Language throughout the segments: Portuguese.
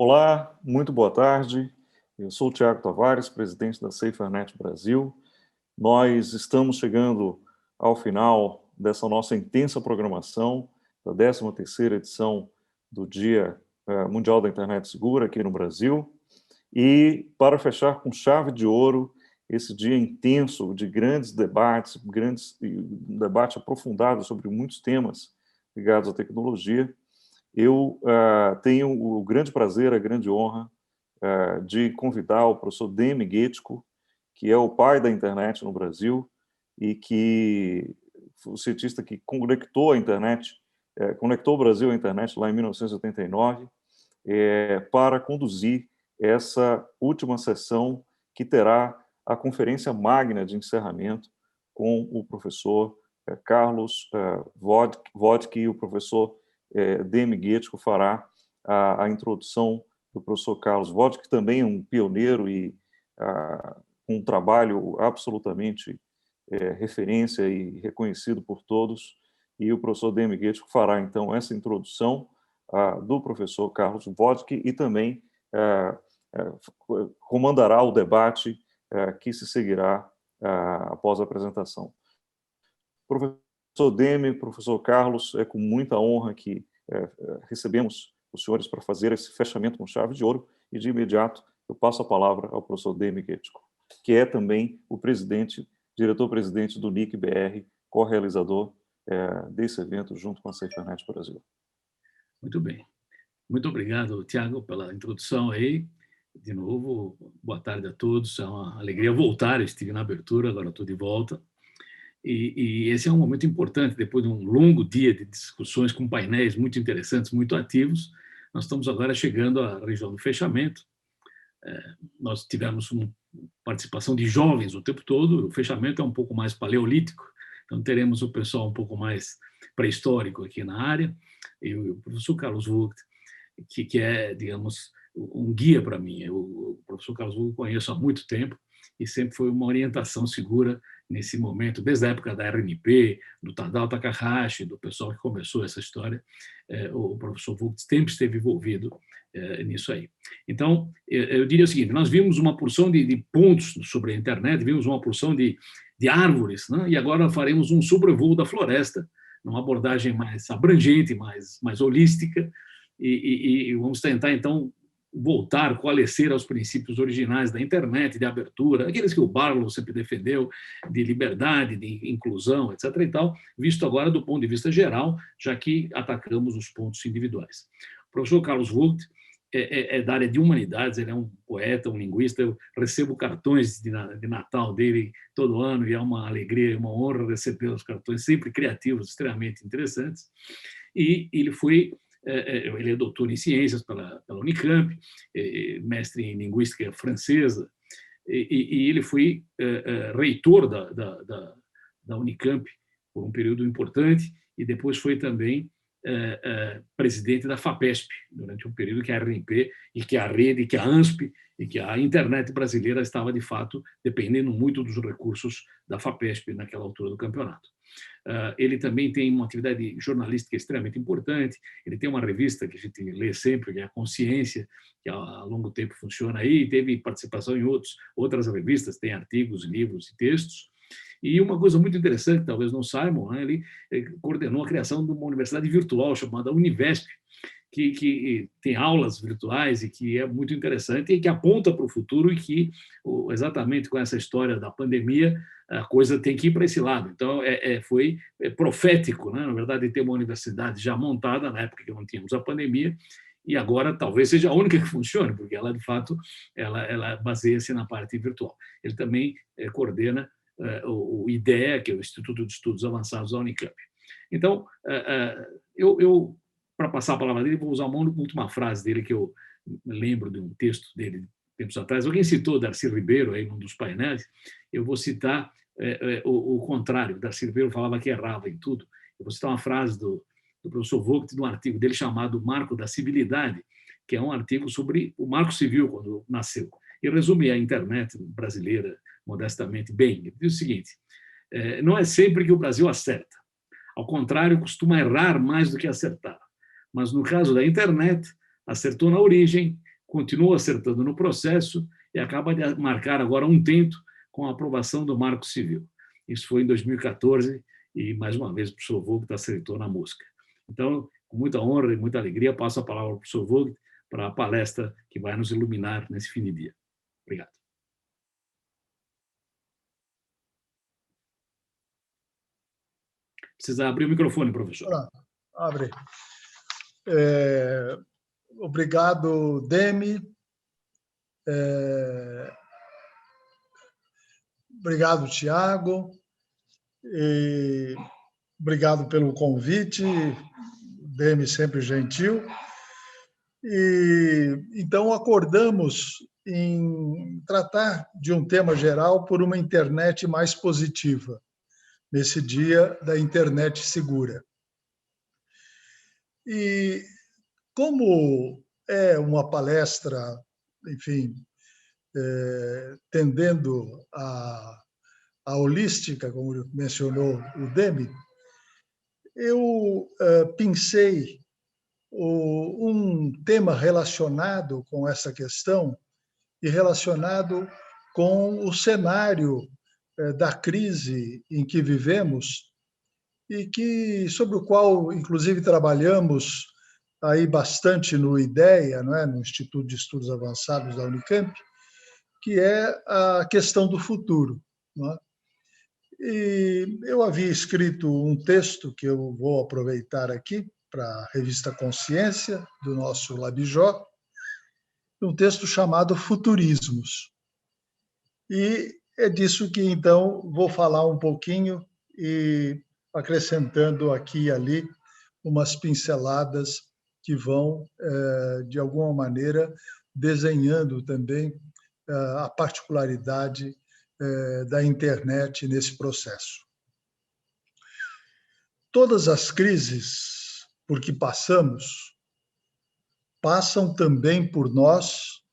Olá, muito boa tarde. Eu sou o Tiago Tavares, presidente da SaferNet Brasil. Nós estamos chegando ao final dessa nossa intensa programação da 13ª edição do Dia Mundial da Internet Segura aqui no Brasil. E para fechar com chave de ouro esse dia intenso de grandes debates, um debate aprofundado sobre muitos temas ligados à tecnologia, eu tenho o grande prazer, a grande honra de convidar o professor Demi Guetchko, que é o pai da internet no Brasil e que foi o cientista que conectou a internet, conectou o Brasil à internet lá em 1989, para conduzir essa última sessão que terá a conferência magna de encerramento com o professor Carlos Vodky e o professor Demi Guetchko fará a introdução do professor Carlos Vodky, que também é um pioneiro e um trabalho absolutamente referência e reconhecido por todos, e o professor Demi Guetchko fará, então, essa introdução do professor Carlos Vodky e também comandará o debate que se seguirá após a apresentação. Professor Demi, professor Carlos, é com muita honra que recebemos os senhores para fazer esse fechamento com chave de ouro e, de imediato, eu passo a palavra ao professor Demi Guetchko, que é também o diretor-presidente do NIC-BR, co-realizador desse evento junto com a SaferNet Brasil. Muito bem. Muito obrigado, Tiago, pela introdução aí. De novo, boa tarde a todos. É uma alegria voltar. Eu estive na abertura, agora estou de volta. E esse é um momento importante, depois de um longo dia de discussões com painéis muito interessantes, muito ativos. Nós estamos agora chegando à região do fechamento. Nós tivemos uma participação de jovens o tempo todo. O fechamento é um pouco mais paleolítico, então teremos o pessoal um pouco mais pré-histórico aqui na área. E o professor Carlos Vogt, que é, digamos, um guia para mim. O professor Carlos Vogt conheço há muito tempo e sempre foi uma orientação segura nesse momento, desde a época da RNP, do Tadao Takahashi, do pessoal que começou essa história. O professor Vogt sempre esteve envolvido nisso aí. Então, eu diria o seguinte, nós vimos uma porção de pontos sobre a internet, vimos uma porção de árvores, né? E agora faremos um sobrevoo da floresta, numa abordagem mais abrangente, mais holística, e vamos tentar, então, voltar, coalescer aos princípios originais da internet, de abertura, aqueles que o Barlow sempre defendeu, de liberdade, de inclusão, etc. e tal, visto agora do ponto de vista geral, já que atacamos os pontos individuais. O professor Carlos Vogt é da área de humanidades, ele é um poeta, um linguista, eu recebo cartões de Natal dele todo ano, e é uma alegria e uma honra receber os cartões, sempre criativos, extremamente interessantes, e ele é doutor em ciências pela Unicamp, mestre em linguística francesa, e ele foi reitor da Unicamp por um período importante, e depois foi também presidente da FAPESP, durante um período que a RNP, e que a rede, que a ANSP, e que a internet brasileira estava, de fato, dependendo muito dos recursos da FAPESP naquela altura do campeonato. Ele também tem uma atividade jornalística extremamente importante, ele tem uma revista que a gente lê sempre, que é a Consciência, que há longo tempo funciona aí, teve participação em outras revistas, tem artigos, livros e textos. E uma coisa muito interessante, talvez não saibam, né, ele coordenou a criação de uma universidade virtual chamada Univesp, que tem aulas virtuais e que é muito interessante e que aponta para o futuro, e que, exatamente com essa história da pandemia, a coisa tem que ir para esse lado. Então, foi profético, né, na verdade, ter uma universidade já montada, na época que não tínhamos a pandemia, e agora talvez seja a única que funcione, porque ela, de fato, ela baseia-se na parte virtual. Ele também coordena o IDEA, que é o Instituto de Estudos Avançados da Unicamp. Então, eu para passar a palavra dele, vou usar uma última frase dele, que eu lembro de um texto dele tempos atrás. Alguém citou Darcy Ribeiro aí num dos painéis, eu vou citar o contrário. Darcy Ribeiro falava que errava em tudo. Eu vou citar uma frase do professor Vogt, de um artigo dele chamado Marco da Civilidade, que é um artigo sobre o Marco Civil, quando nasceu. E resume a internet brasileira modestamente bem. Ele diz o seguinte: não é sempre que o Brasil acerta. Ao contrário, costuma errar mais do que acertar. Mas no caso da internet, acertou na origem, continua acertando no processo e acaba de marcar agora um tento com a aprovação do Marco Civil. Isso foi em 2014 e, mais uma vez, o professor Vogt acertou na mosca. Então, com muita honra e muita alegria, passo a palavra ao professor Vogt para a palestra que vai nos iluminar nesse fim de dia. Obrigado. Precisa abrir o microfone, professor. Pronto, abre. Obrigado, Demi. Obrigado, Tiago. Obrigado pelo convite. Demi sempre gentil. Então, acordamos em tratar de um tema geral por uma internet mais positiva, nesse dia da internet segura. E como é uma palestra, enfim, tendendo à holística, como mencionou o Demi, eu pensei um tema relacionado com essa questão e relacionado com o cenário da crise em que vivemos e sobre o qual, inclusive, trabalhamos aí bastante no IDEA, não é? No Instituto de Estudos Avançados da Unicamp, que é a questão do futuro. Não é? E eu havia escrito um texto que eu vou aproveitar aqui para a revista Consciência, do nosso Labijó, um texto chamado Futurismos. E é disso que, então, vou falar um pouquinho e acrescentando aqui e ali umas pinceladas que vão, de alguma maneira, desenhando também a particularidade da internet nesse processo. Todas as crises por que passamos passam também por nós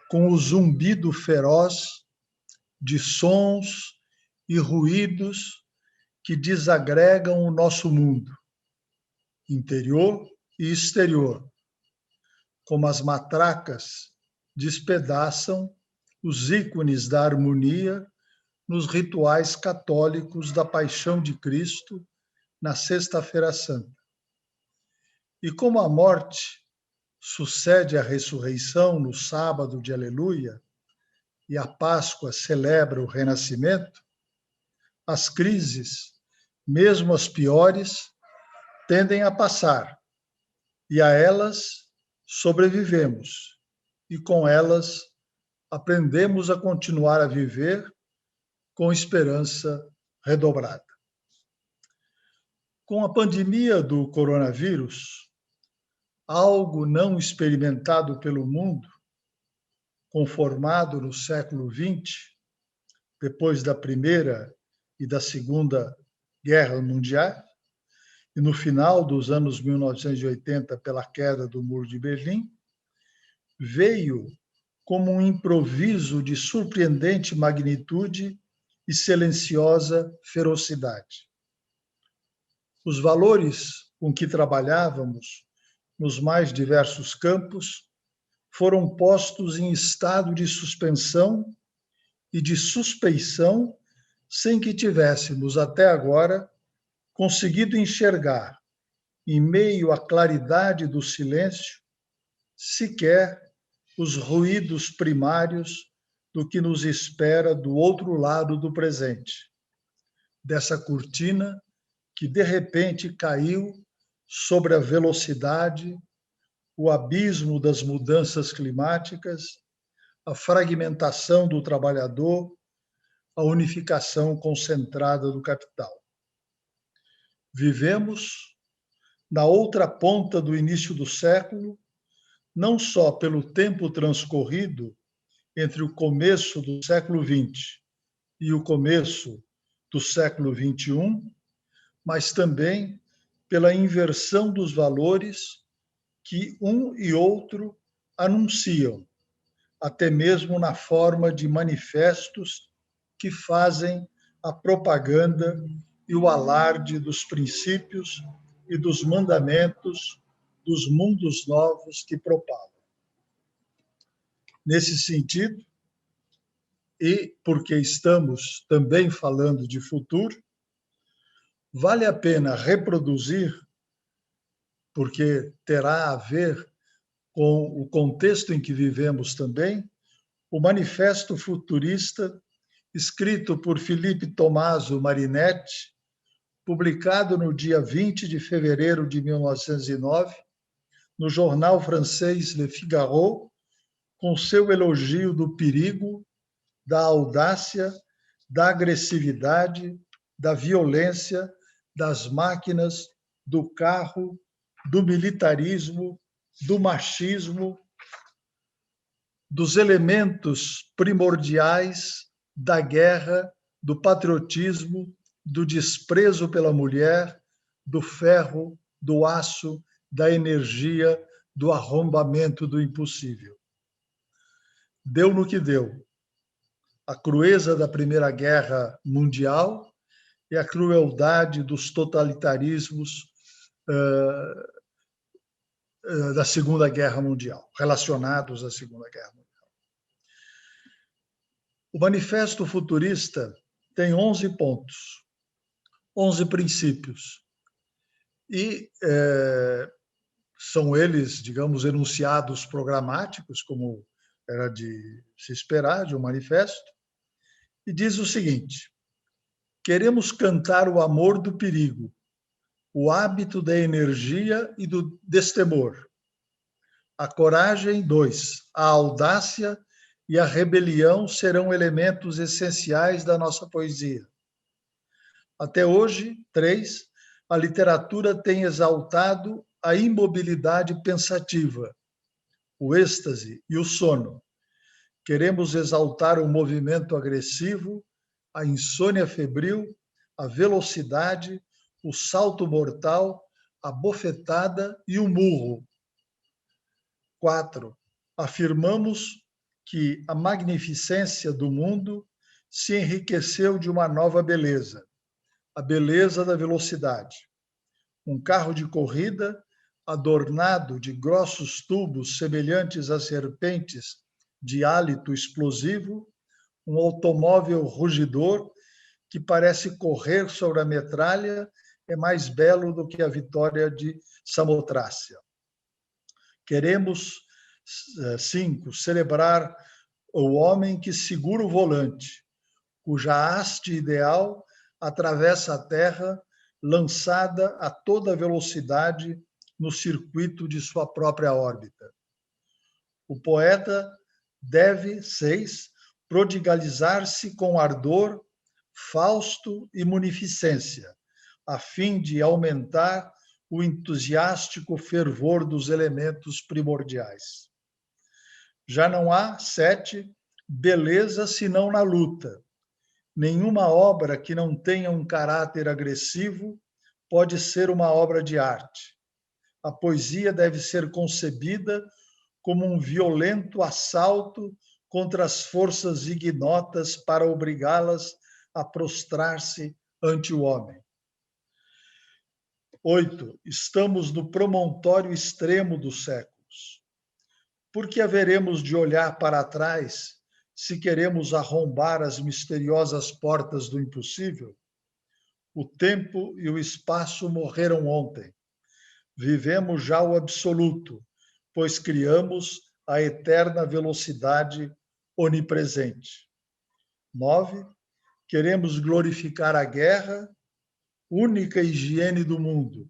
com o zumbido feroz de sons e ruídos que desagregam o nosso mundo, interior e exterior, como as matracas despedaçam os ícones da harmonia nos rituais católicos da Paixão de Cristo na Sexta-feira Santa. E como a morte sucede à ressurreição no sábado de Aleluia e a Páscoa celebra o renascimento, as crises, mesmo as piores, tendem a passar e a elas sobrevivemos e com elas aprendemos a continuar a viver com esperança redobrada. Com a pandemia do coronavírus, algo não experimentado pelo mundo, conformado no século XX, depois da Primeira e da Segunda Guerra Mundial, e no final dos anos 1980, pela queda do Muro de Berlim, veio como um improviso de surpreendente magnitude e silenciosa ferocidade. Os valores com que trabalhávamos nos mais diversos campos foram postos em estado de suspensão e de suspeição sem que tivéssemos até agora conseguido enxergar, em meio à claridade do silêncio, sequer os ruídos primários do que nos espera do outro lado do presente, dessa cortina que de repente caiu sobre a velocidade, o abismo das mudanças climáticas, a fragmentação do trabalhador, a unificação concentrada do capital. Vivemos na outra ponta do início do século, não só pelo tempo transcorrido entre o começo do século XX e o começo do século XXI, mas também pela inversão dos valores que um e outro anunciam, até mesmo na forma de manifestos que fazem a propaganda e o alarde dos princípios e dos mandamentos dos mundos novos que propagam. Nesse sentido, e porque estamos também falando de futuro, vale a pena reproduzir, porque terá a ver com o contexto em que vivemos também, o Manifesto Futurista, escrito por Felipe Tommaso Marinetti, publicado no dia 20 de fevereiro de 1909, no jornal francês Le Figaro, com seu elogio do perigo, da audácia, da agressividade, da violência, das máquinas, do carro, do militarismo, do machismo, dos elementos primordiais da guerra, do patriotismo, do desprezo pela mulher, do ferro, do aço, da energia, do arrombamento do impossível. Deu no que deu. A crueza da Primeira Guerra Mundial e a crueldade dos totalitarismos da Segunda Guerra Mundial, relacionados à Segunda Guerra Mundial. O Manifesto Futurista tem 11 pontos, 11 princípios, e são eles, digamos, enunciados programáticos, como era de se esperar de um manifesto, e diz o seguinte: queremos cantar o amor do perigo, o hábito da energia e do destemor. A coragem, 2. A audácia e a rebelião serão elementos essenciais da nossa poesia. Até hoje, 3. A literatura tem exaltado a imobilidade pensativa, o êxtase e o sono. Queremos exaltar o movimento agressivo, a insônia febril, a velocidade, o salto mortal, a bofetada e o murro. 4. Afirmamos que a magnificência do mundo se enriqueceu de uma nova beleza, a beleza da velocidade. Um carro de corrida adornado de grossos tubos semelhantes a serpentes de hálito explosivo, um automóvel rugidor que parece correr sobre a metralha, é mais belo do que a vitória de Samotrácia. Queremos, 5, celebrar o homem que segura o volante, cuja haste ideal atravessa a Terra, lançada a toda velocidade no circuito de sua própria órbita. O poeta deve, 6, prodigalizar-se com ardor, fausto e munificência, a fim de aumentar o entusiástico fervor dos elementos primordiais. Já não há, 7, beleza senão na luta. Nenhuma obra que não tenha um caráter agressivo pode ser uma obra de arte. A poesia deve ser concebida como um violento assalto contra as forças ignotas para obrigá-las a prostrar-se ante o homem. 8. Estamos no promontório extremo dos séculos. Por que haveremos de olhar para trás se queremos arrombar as misteriosas portas do impossível? O tempo e o espaço morreram ontem. Vivemos já o absoluto, pois criamos a eterna velocidade onipresente. 9. Queremos glorificar a guerra, única higiene do mundo,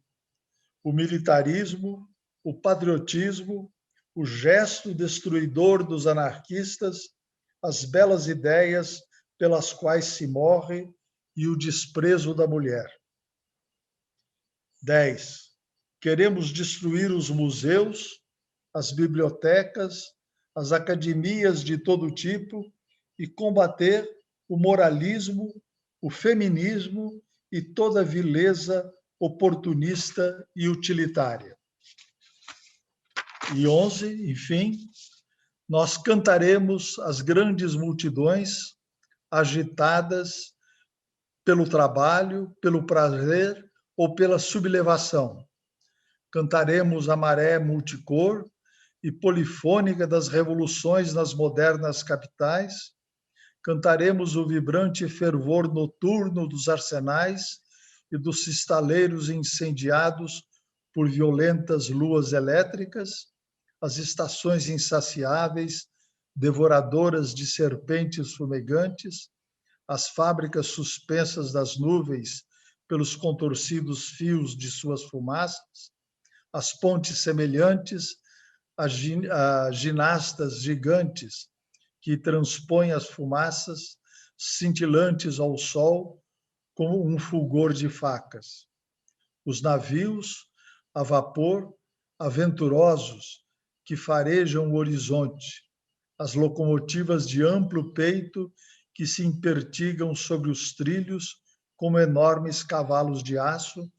o militarismo, o patriotismo, o gesto destruidor dos anarquistas, as belas ideias pelas quais se morre e o desprezo da mulher. 10. Queremos destruir os museus, as bibliotecas, as academias de todo tipo e combater o moralismo, o feminismo e toda vileza oportunista e utilitária. E 11, enfim, nós cantaremos as grandes multidões agitadas pelo trabalho, pelo prazer ou pela sublevação. Cantaremos a maré multicor e polifônica das revoluções nas modernas capitais, cantaremos o vibrante fervor noturno dos arsenais e dos cistaleiros incendiados por violentas luas elétricas, as estações insaciáveis, devoradoras de serpentes fumegantes, as fábricas suspensas das nuvens pelos contorcidos fios de suas fumaças, as pontes semelhantes a ginastas gigantes que transpõem as fumaças cintilantes ao sol como um fulgor de facas. Os navios a vapor aventurosos que farejam o horizonte, as locomotivas de amplo peito que se impertigam sobre os trilhos como enormes cavalos de aço,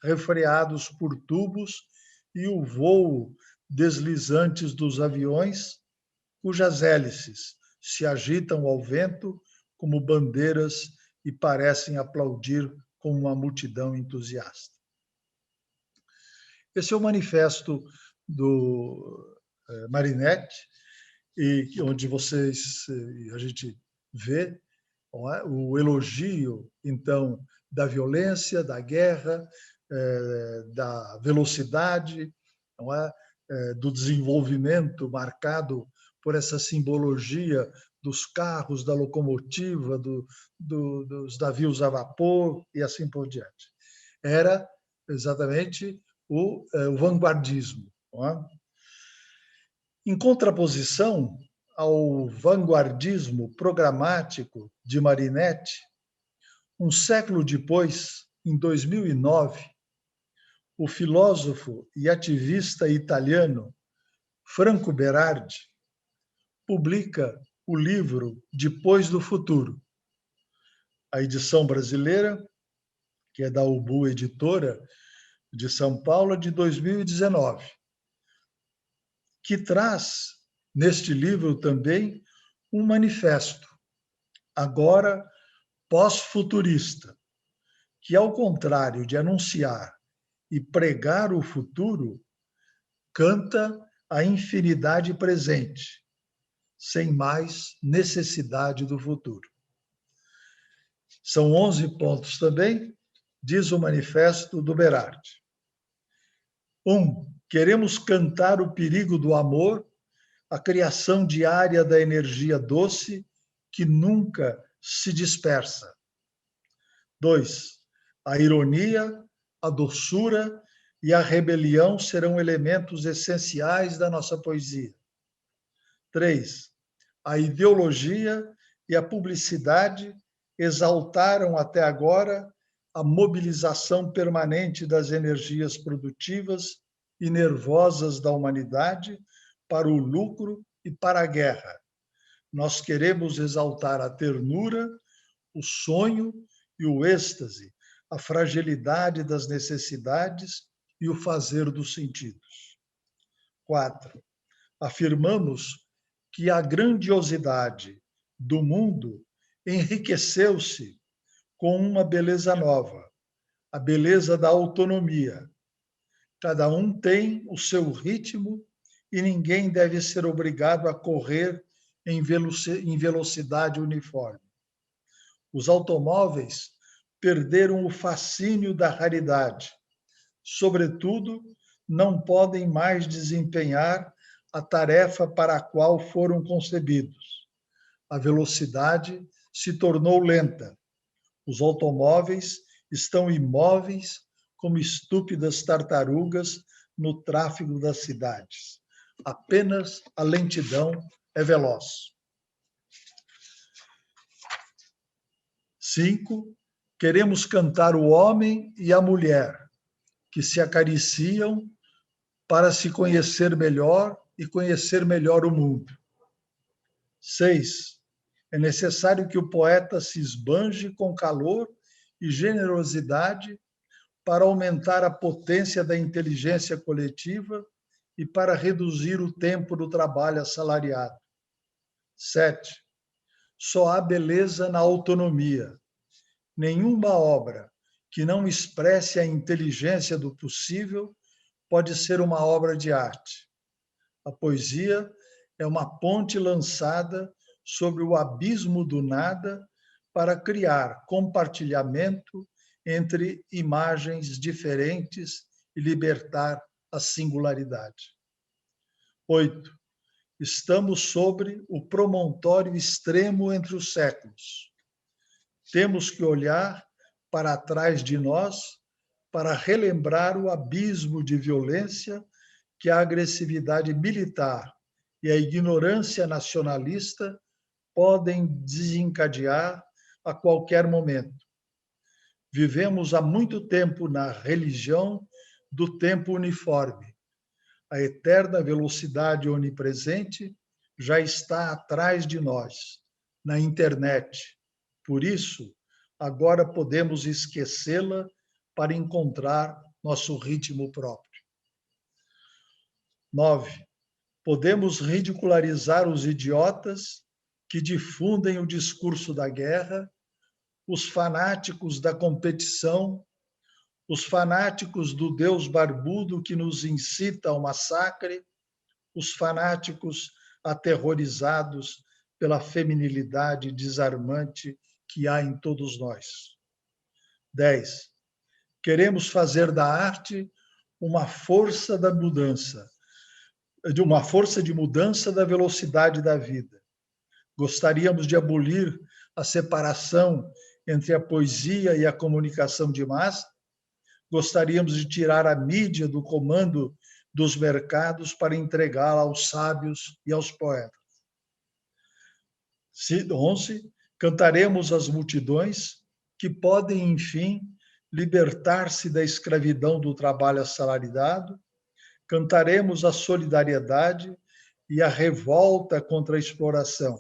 refreados por tubos, e o voo deslizantes dos aviões, cujas hélices se agitam ao vento como bandeiras e parecem aplaudir como uma multidão entusiasta. Esse é o manifesto do Marinetti, e onde a gente vê o elogio, então, da violência, da guerra, da velocidade, do desenvolvimento marcado por essa simbologia dos carros, da locomotiva, dos navios a vapor e assim por diante. Era exatamente o vanguardismo. Em contraposição ao vanguardismo programático de Marinetti, um século depois, em 2009, o filósofo e ativista italiano Franco Berardi publica o livro Depois do Futuro. A edição brasileira, que é da Ubu Editora, de São Paulo, de 2019, que traz, neste livro também, um manifesto, agora pós-futurista, que, ao contrário de anunciar e pregar o futuro, canta a infinidade presente, sem mais necessidade do futuro. São 11 pontos também, diz o manifesto do Berardi. 1. Queremos cantar o perigo do amor, a criação diária da energia doce que nunca se dispersa. 2. A ironia, a doçura e a rebelião serão elementos essenciais da nossa poesia. 3. A ideologia e a publicidade exaltaram até agora a mobilização permanente das energias produtivas e nervosas da humanidade para o lucro e para a guerra. Nós queremos exaltar a ternura, o sonho e o êxtase, a fragilidade das necessidades e o fazer dos sentidos. 4. Afirmamos que a grandiosidade do mundo enriqueceu-se com uma beleza nova, a beleza da autonomia. Cada um tem o seu ritmo e ninguém deve ser obrigado a correr em velocidade uniforme. Os automóveis perderam o fascínio da raridade. Sobretudo, não podem mais desempenhar a tarefa para a qual foram concebidos. A velocidade se tornou lenta. Os automóveis estão imóveis como estúpidas tartarugas no tráfego das cidades. Apenas a lentidão é veloz. 5. Queremos cantar o homem e a mulher, que se acariciam para se conhecer melhor e conhecer melhor o mundo. 6. É necessário que o poeta se esbanje com calor e generosidade para aumentar a potência da inteligência coletiva e para reduzir o tempo do trabalho assalariado. 7. Só há beleza na autonomia. Nenhuma obra que não expresse a inteligência do possível pode ser uma obra de arte. A poesia é uma ponte lançada sobre o abismo do nada para criar compartilhamento entre imagens diferentes e libertar a singularidade. 8. Estamos sobre o promontório extremo entre os séculos. Temos que olhar para trás de nós para relembrar o abismo de violência que a agressividade militar e a ignorância nacionalista podem desencadear a qualquer momento. Vivemos há muito tempo na religião do tempo uniforme. A eterna velocidade onipresente já está atrás de nós, na internet. Por isso, agora podemos esquecê-la para encontrar nosso ritmo próprio. 9. Podemos ridicularizar os idiotas que difundem o discurso da guerra, os fanáticos da competição, os fanáticos do Deus barbudo que nos incita ao massacre, os fanáticos aterrorizados pela feminilidade desarmante que há em todos nós. 10. Queremos fazer da arte uma força da mudança, uma força de mudança da velocidade da vida. Gostaríamos de abolir a separação entre a poesia e a comunicação de massa. Gostaríamos de tirar a mídia do comando dos mercados para entregá-la aos sábios e aos poetas. 11. Cantaremos às multidões que podem, enfim, libertar-se da escravidão do trabalho assalariado. Cantaremos a solidariedade e a revolta contra a exploração.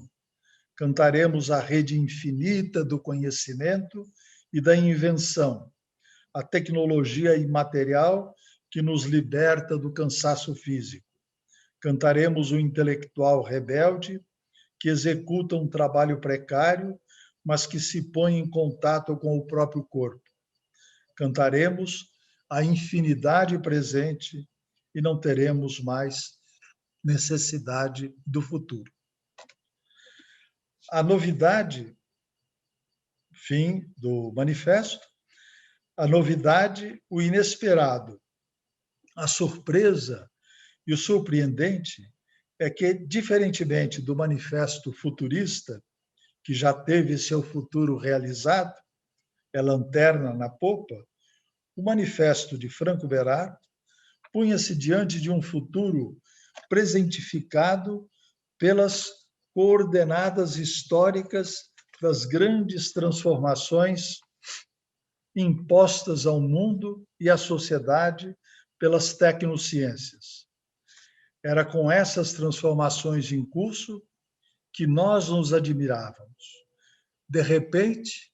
Cantaremos a rede infinita do conhecimento e da invenção, a tecnologia imaterial que nos liberta do cansaço físico. Cantaremos o intelectual rebelde que executa um trabalho precário, mas que se põe em contato com o próprio corpo. Cantaremos a infinidade presente e não teremos mais necessidade do futuro. A novidade, fim do manifesto, a novidade, o inesperado, a surpresa e o surpreendente é que, diferentemente do manifesto futurista, que já teve seu futuro realizado, é lanterna na popa, o manifesto de Franco Berardo punha-se diante de um futuro presentificado pelas coordenadas históricas das grandes transformações impostas ao mundo e à sociedade pelas tecnociências. Era com essas transformações em curso que nós nos admirávamos. De repente,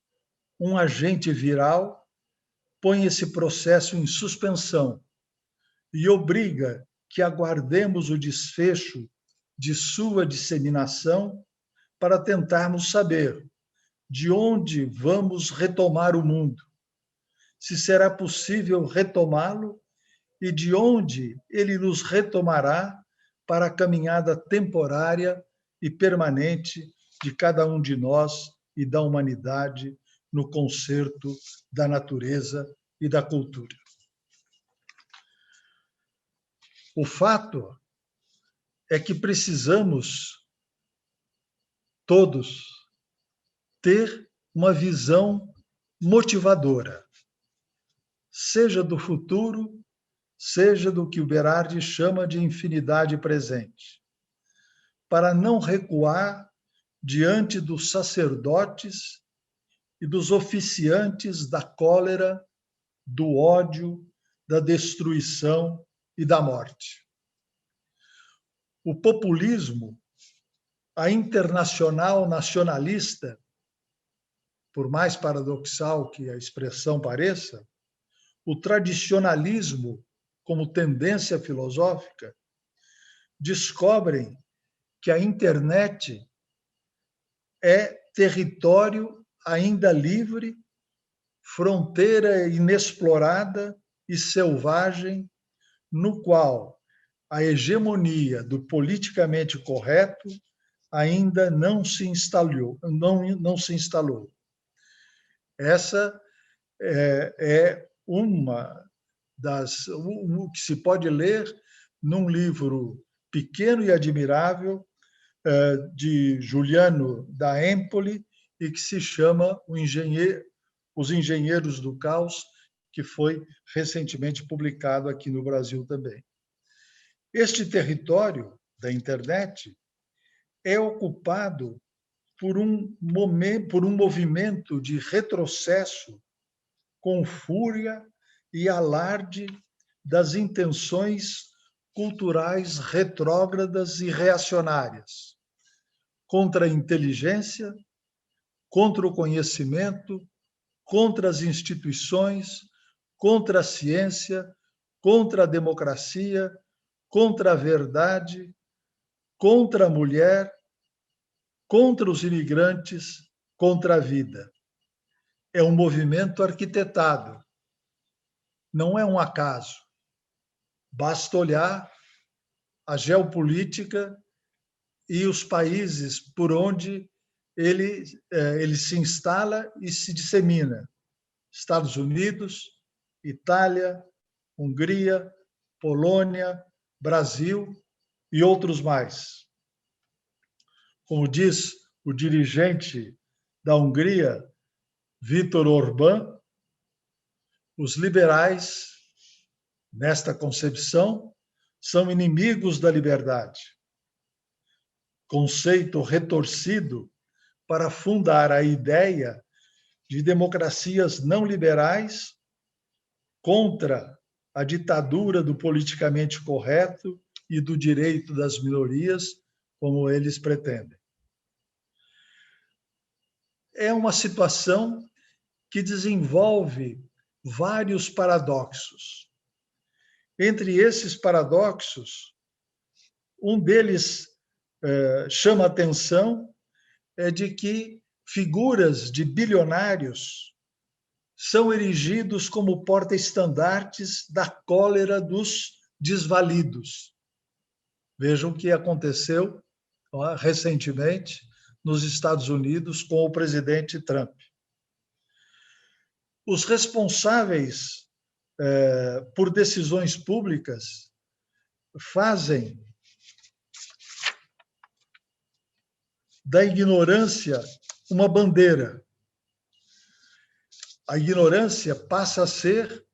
um agente viral põe esse processo em suspensão e obriga que aguardemos o desfecho de sua disseminação para tentarmos saber de onde vamos retomar o mundo, se será possível retomá-lo e de onde ele nos retomará para a caminhada temporária e permanente de cada um de nós e da humanidade no concerto da natureza e da cultura. O fato é que precisamos todos ter uma visão motivadora, seja do futuro, seja do que o Berardi chama de infinidade presente, para não recuar diante dos sacerdotes e dos oficiantes da cólera, do ódio, da destruição e da morte. O populismo, a internacional nacionalista, por mais paradoxal que a expressão pareça, o tradicionalismo como tendência filosófica, descobrem que a internet é território ainda livre, fronteira inexplorada e selvagem, no qual a hegemonia do politicamente correto ainda não se instalou. Essa é uma o que se pode ler num livro pequeno e admirável de Giuliano da Empoli e que se chama Os Engenheiros do Caos, que foi recentemente publicado aqui no Brasil também. Este território da internet é ocupado por um movimento de retrocesso com fúria e alarde das intenções culturais retrógradas e reacionárias, contra a inteligência, contra o conhecimento, contra as instituições, contra a ciência, contra a democracia, contra a verdade, contra a mulher, contra os imigrantes, contra a vida. É um movimento arquitetado, não é um acaso. Basta olhar a geopolítica e os países por onde ele se instala e se dissemina. Estados Unidos, Itália, Hungria, Polônia, Brasil e outros mais. Como diz o dirigente da Hungria, Viktor Orbán, os liberais, nesta concepção, são inimigos da liberdade. Conceito retorcido para fundar a ideia de democracias não liberais contra a ditadura do politicamente correto e do direito das minorias, como eles pretendem. É uma situação que desenvolve vários paradoxos. Entre esses paradoxos, um deles chama a atenção de que figuras de bilionários são erigidos como porta-estandartes da cólera dos desvalidos. Vejam o que aconteceu recentemente nos Estados Unidos com o presidente Trump. Os responsáveis por decisões públicas fazem da ignorância uma bandeira. A ignorância passa a ser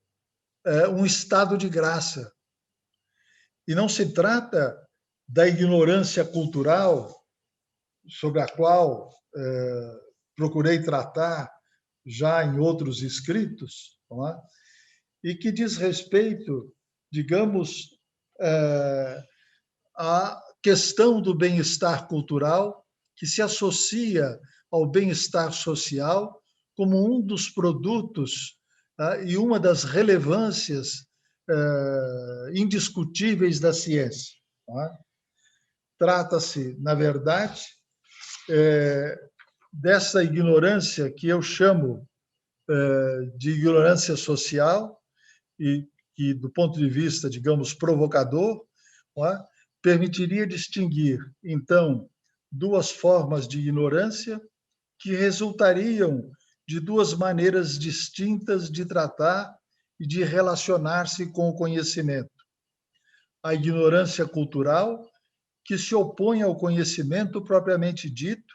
um estado de graça. E não se trata da ignorância cultural, sobre a qual procurei tratar já em outros escritos, não é? E que diz respeito, digamos, à questão do bem-estar cultural, que se associa ao bem-estar social como um dos produtos e uma das relevâncias indiscutíveis da ciência. Trata-se, na verdade, dessa ignorância que eu chamo de ignorância social e que, do ponto de vista, digamos, provocador, permitiria distinguir, então, duas formas de ignorância que resultariam de duas maneiras distintas de tratar e de relacionar-se com o conhecimento. A ignorância cultural, que se opõe ao conhecimento propriamente dito,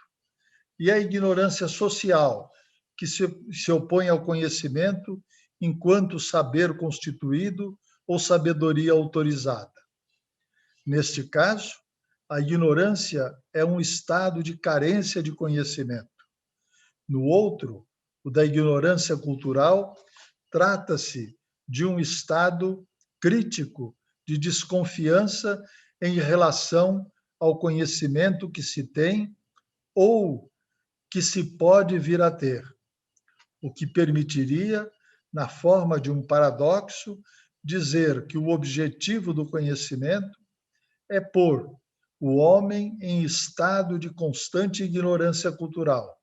e a ignorância social, que se opõe ao conhecimento enquanto saber constituído ou sabedoria autorizada. Neste caso, a ignorância é um estado de carência de conhecimento. No outro, o da ignorância cultural, trata-se de um estado crítico de desconfiança em relação ao conhecimento que se tem ou que se pode vir a ter, o que permitiria, na forma de um paradoxo, dizer que o objetivo do conhecimento é pôr o homem em estado de constante ignorância cultural,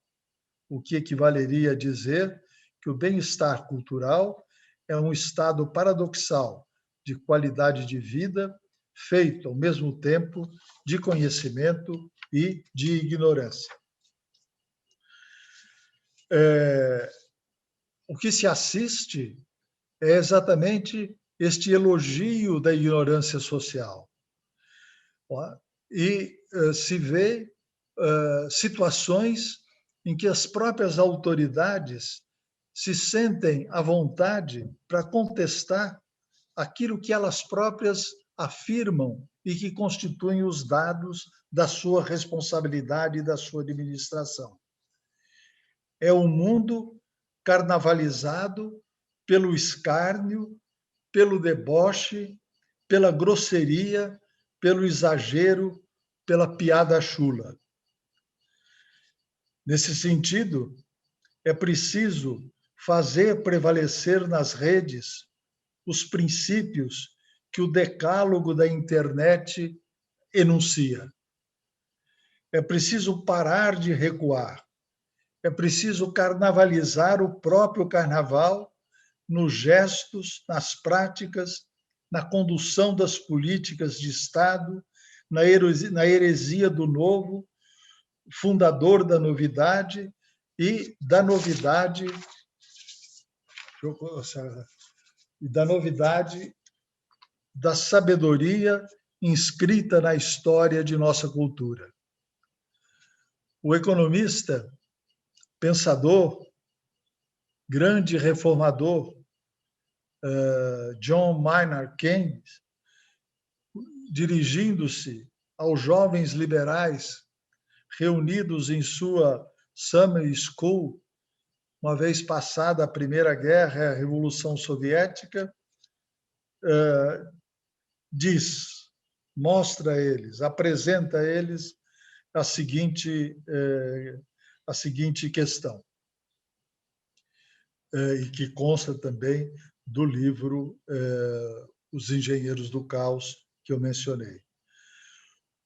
o que equivaleria a dizer que o bem-estar cultural é um estado paradoxal de qualidade de vida feito ao mesmo tempo de conhecimento e de ignorância. O que se assiste é exatamente este elogio da ignorância social. E se vê situações em que as próprias autoridades se sentem à vontade para contestar aquilo que elas próprias afirmam e que constituem os dados da sua responsabilidade e da sua administração. É um mundo carnavalizado pelo escárnio, pelo deboche, pela grosseria, pelo exagero, pela piada chula. Nesse sentido, é preciso fazer prevalecer nas redes os princípios que o decálogo da internet enuncia. É preciso parar de recuar. É preciso carnavalizar o próprio carnaval nos gestos, nas práticas, na condução das políticas de Estado, na heresia do novo, fundador da novidade e da novidade da sabedoria inscrita na história de nossa cultura. O economista, pensador, grande reformador, John Maynard Keynes, dirigindo-se aos jovens liberais reunidos em sua Summer School, uma vez passada a Primeira Guerra e a Revolução Soviética, mostra a eles, apresenta a eles a seguinte questão, e que consta também do livro Os Engenheiros do Caos, que eu mencionei.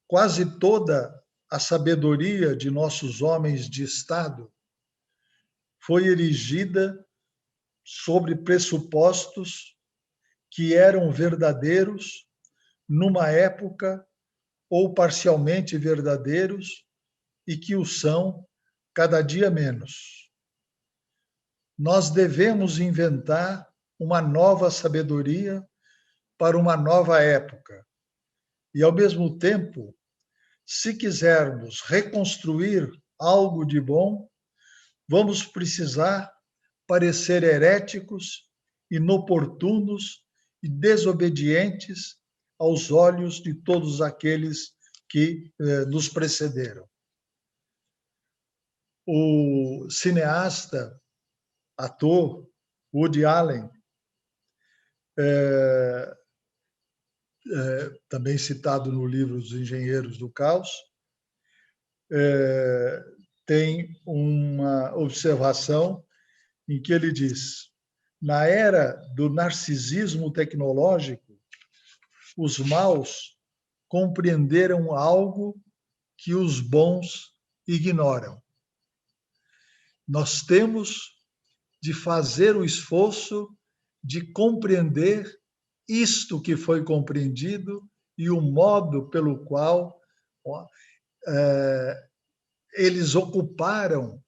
Quase toda a sabedoria de nossos homens de Estado foi erigida sobre pressupostos que eram verdadeiros numa época ou parcialmente verdadeiros e que o são cada dia menos. Nós devemos inventar uma nova sabedoria para uma nova época e, ao mesmo tempo, se quisermos reconstruir algo de bom, vamos precisar parecer heréticos, inoportunos e desobedientes aos olhos de todos aqueles que nos precederam. O cineasta, ator Woody Allen, também citado no livro Os Engenheiros do Caos, tem uma observação em que ele diz: na era do narcisismo tecnológico, os maus compreenderam algo que os bons ignoram. Nós temos de fazer o esforço de compreender isto que foi compreendido e o modo pelo qual eles ocuparam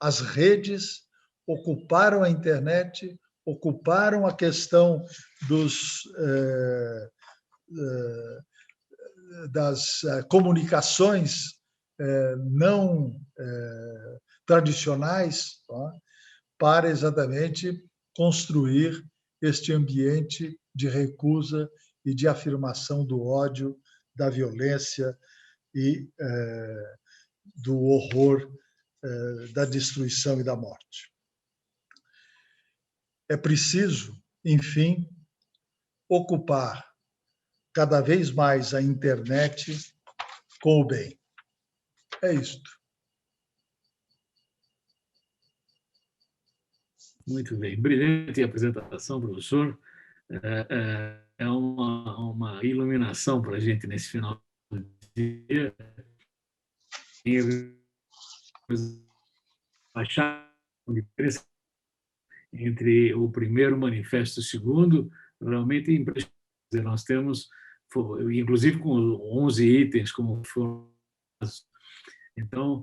as redes, ocuparam a internet, ocuparam a questão das comunicações não tradicionais, para exatamente construir este ambiente de recusa e de afirmação do ódio, da violência e do horror, da destruição e da morte. É preciso, enfim, ocupar cada vez mais a internet com o bem. É isto. Muito bem. Brilhante apresentação, professor. É uma iluminação para a gente nesse final do dia. Achar entre o primeiro manifesto e o segundo, realmente impressionante. Nós temos inclusive com 11 itens, como foram. Então,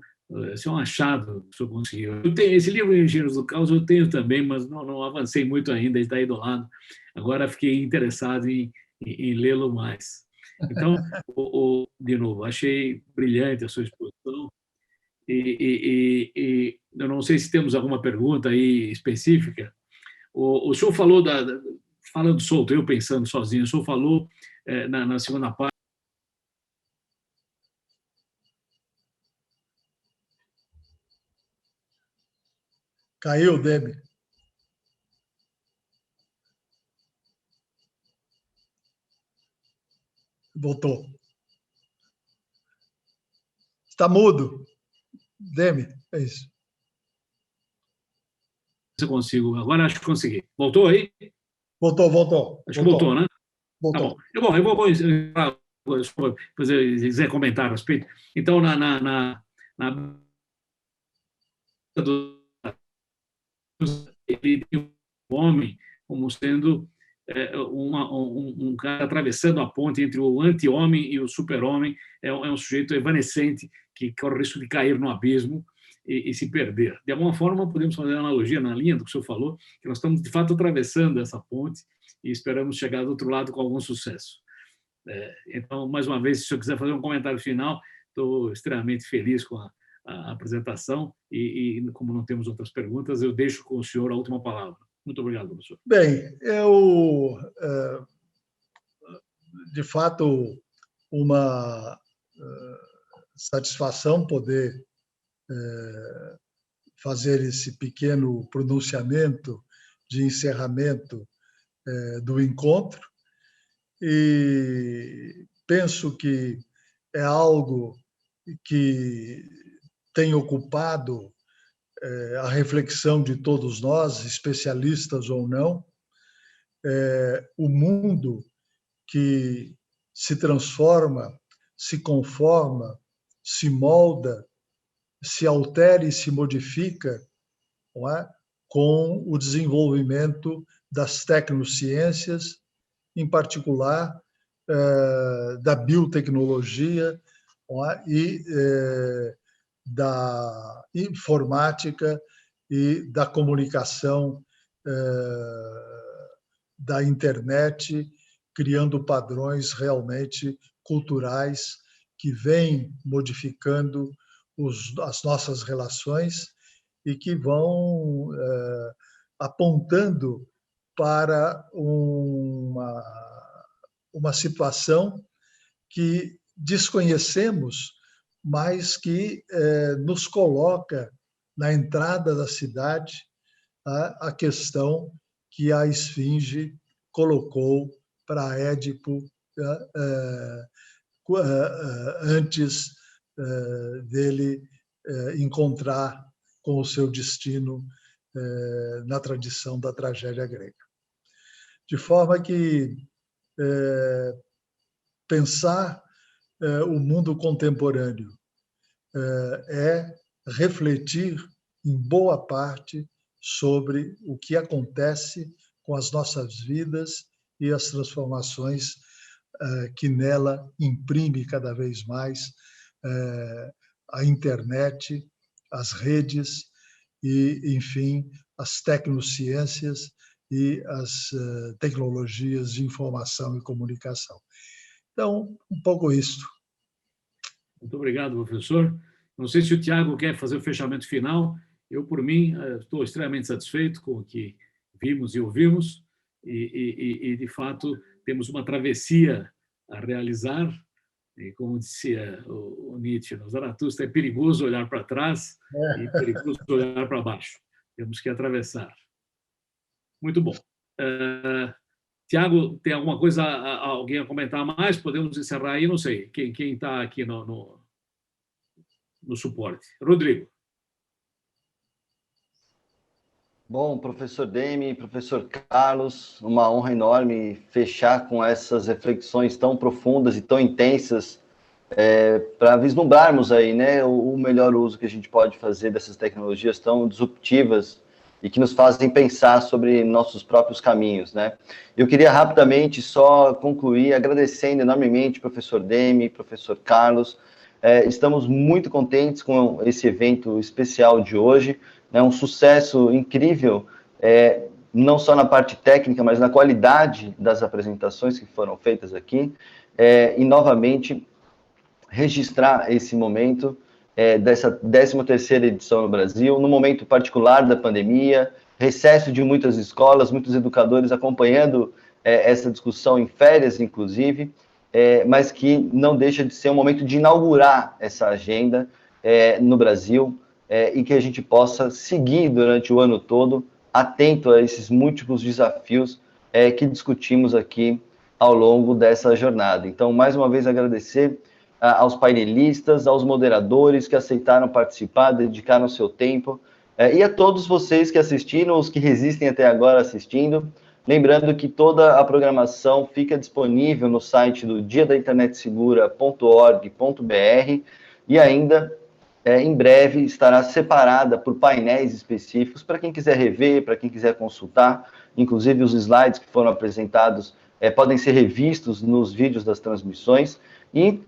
esse é um achado que o senhor conseguiu. Esse livro, Engenheiros do Caos, eu tenho também, mas não avancei muito ainda, ele está aí do lado. Agora fiquei interessado em lê-lo mais. Então, de novo, achei brilhante a sua exposição. E eu não sei se temos alguma pergunta aí específica. O senhor falou, falando solto, eu pensando sozinho, o senhor falou na segunda parte. Caiu, Demi. Voltou. Está mudo. Demi, é isso. Se eu consigo. Agora acho que consegui. Voltou aí? Voltou. Acho que voltou, né? Voltou. Tá bom. Eu vou fazer, se quiser comentar a respeito. Então, ele tem o homem como sendo um cara atravessando a ponte entre o anti-homem e o super-homem. É um sujeito evanescente que corre o risco de cair no abismo e se perder. De alguma forma, podemos fazer uma analogia na linha do que o senhor falou, que nós estamos, de fato, atravessando essa ponte e esperamos chegar do outro lado com algum sucesso. Então, mais uma vez, se o senhor quiser fazer um comentário final, estou extremamente feliz com a apresentação e, como não temos outras perguntas, eu deixo com o senhor a última palavra. Muito obrigado, professor. Bem, de fato, uma satisfação poder fazer esse pequeno pronunciamento de encerramento do encontro, e penso que é algo que tem ocupado a reflexão de todos nós, especialistas ou não. O mundo que se transforma, se conforma, se molda, se altera e se modifica, não é? Com o desenvolvimento das tecnociências, em particular da biotecnologia, não é? E da informática e da comunicação, da internet, criando padrões realmente culturais que vêm modificando as nossas relações e que vão apontando para uma situação que desconhecemos, mas que nos coloca na entrada da cidade a questão que a Esfinge colocou para Édipo antes dele encontrar com o seu destino na tradição da tragédia grega. De forma que pensar o mundo contemporâneo é refletir em boa parte sobre o que acontece com as nossas vidas e as transformações que nela imprime cada vez mais a internet, as redes e, enfim, as tecnociências e as tecnologias de informação e comunicação. Então, um pouco isso. Muito obrigado, professor. Não sei se o Tiago quer fazer o fechamento final. Eu, por mim, estou extremamente satisfeito com o que vimos e ouvimos e de fato, temos uma travessia a realizar. E, como dizia o Nietzsche, no Zaratustra, é perigoso olhar para trás e perigoso olhar para baixo. Temos que atravessar. Muito bom. Tiago, tem alguma coisa, alguém a comentar mais? Podemos encerrar aí? Não sei. Quem está aqui no suporte? Rodrigo. Bom, professor Demi, professor Carlos, uma honra enorme fechar com essas reflexões tão profundas e tão intensas para vislumbrarmos aí, né, o melhor uso que a gente pode fazer dessas tecnologias tão disruptivas e que nos fazem pensar sobre nossos próprios caminhos, né? Eu queria rapidamente só concluir agradecendo enormemente professor Demi, professor Carlos. Estamos muito contentes com esse evento especial de hoje, né? Um sucesso incrível, não só na parte técnica, mas na qualidade das apresentações que foram feitas aqui, e novamente registrar esse momento dessa 13ª edição no Brasil, no momento particular da pandemia, recesso de muitas escolas, muitos educadores acompanhando essa discussão em férias, inclusive, mas que não deixa de ser um momento de inaugurar essa agenda no Brasil, e que a gente possa seguir durante o ano todo, atento a esses múltiplos desafios que discutimos aqui ao longo dessa jornada. Então, mais uma vez, agradecer aos painelistas, aos moderadores que aceitaram participar, dedicaram seu tempo, e a todos vocês que assistiram, os que resistem até agora assistindo. Lembrando que toda a programação fica disponível no site do diadainternetsegura.org.br e ainda, em breve, estará separada por painéis específicos para quem quiser rever, para quem quiser consultar. Inclusive, os slides que foram apresentados podem ser revistos nos vídeos das transmissões. E,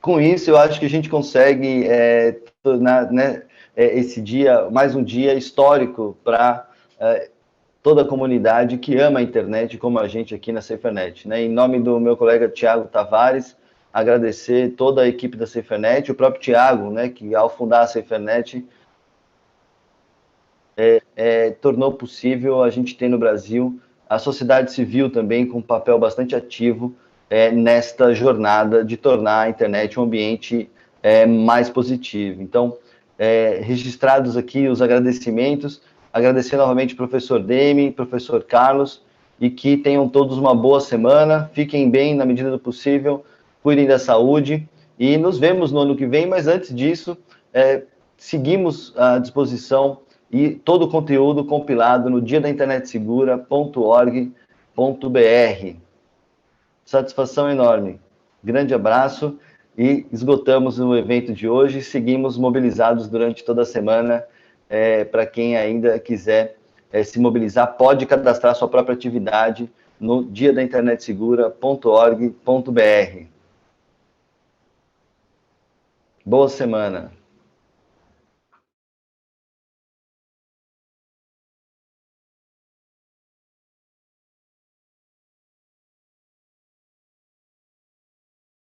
com isso, eu acho que a gente consegue tornar, né, esse dia mais um dia histórico para toda a comunidade que ama a internet, como a gente aqui na SaferNet, né? Em nome do meu colega Tiago Tavares, agradecer toda a equipe da SaferNet, o próprio Tiago, né, que ao fundar a SaferNet, tornou possível a gente ter no Brasil a sociedade civil também com um papel bastante ativo nesta jornada de tornar a internet um ambiente mais positivo. Então, registrados aqui os agradecimentos, agradecer novamente ao professor Demi, professor Carlos, e que tenham todos uma boa semana, fiquem bem na medida do possível, cuidem da saúde, e nos vemos no ano que vem, mas antes disso, seguimos à disposição e todo o conteúdo compilado no diadainternetsegura.org.br. Satisfação enorme. Grande abraço e esgotamos o evento de hoje. Seguimos mobilizados durante toda a semana. Para quem ainda quiser se mobilizar, pode cadastrar sua própria atividade no diadainternetsegura.org.br. Boa semana.